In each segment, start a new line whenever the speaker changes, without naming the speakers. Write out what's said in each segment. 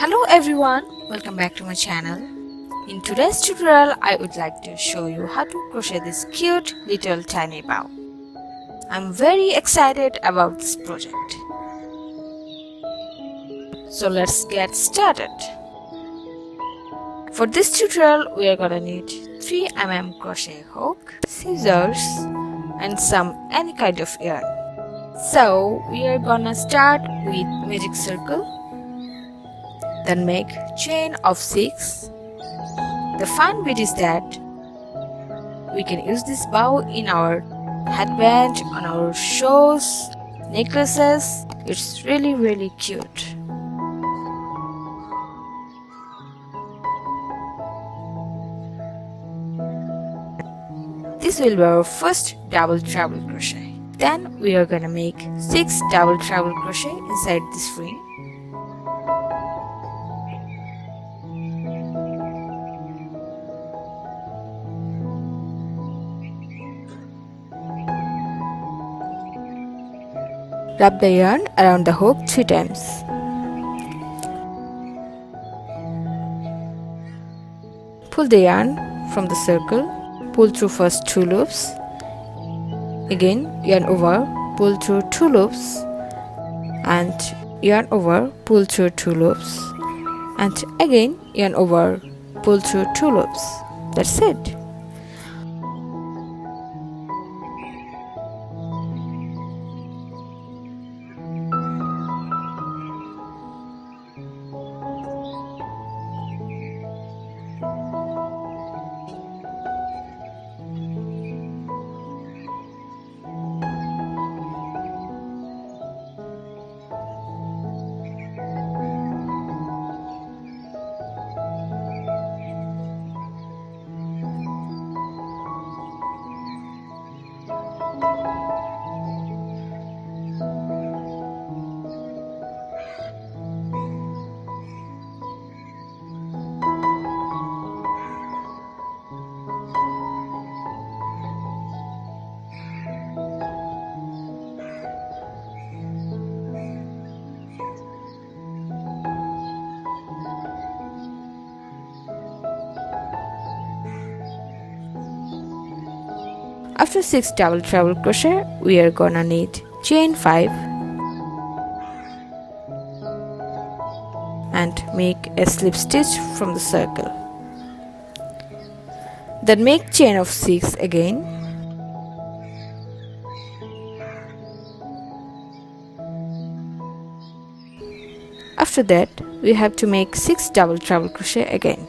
Hello everyone, welcome back to my channel. In today's tutorial, I would like to show you how to crochet this cute little tiny bow. I'm very excited about this project. So let's get started. For this tutorial, we are gonna need 3 mm crochet hook, scissors and any kind of yarn. So we are gonna start with magic circle. Then make chain of 6. The fun bit is that we can use this bow in our headband, on our shoes, necklaces. It's really cute. This will be our first double treble crochet. Then we are gonna make 6 double treble crochet inside this ring. Wrap the yarn around the hook 3 times. Pull the yarn from the circle, pull through first 2 loops. Again yarn over, pull through 2 loops, and yarn over, pull through 2 loops, and again yarn over, pull through 2 loops. That's it. After 6 double treble crochet, we are gonna need chain 5 and make a slip stitch from the circle. Then make chain of 6 again. After that, we have to make 6 double treble crochet again.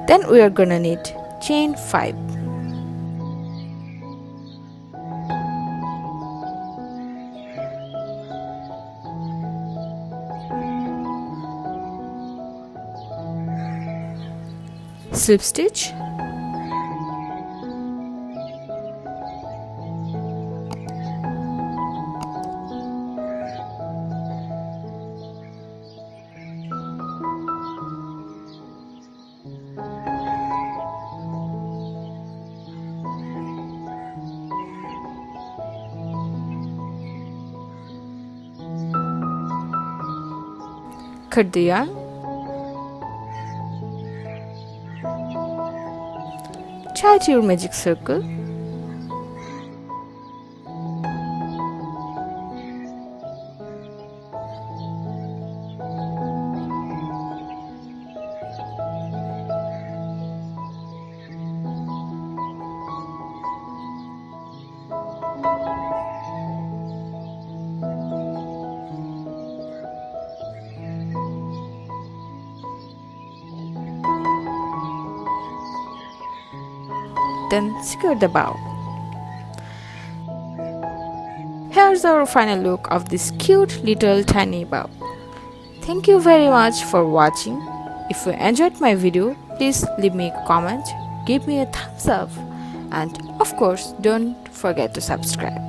Then we are gonna need chain 5. Slip stitch, cut the yarn, tie to your magic circle, then secure the bow. Here's our final look of this cute little tiny bow. Thank you very much for watching. If you enjoyed my video, please leave me a comment, give me a thumbs up, and of course don't forget to subscribe.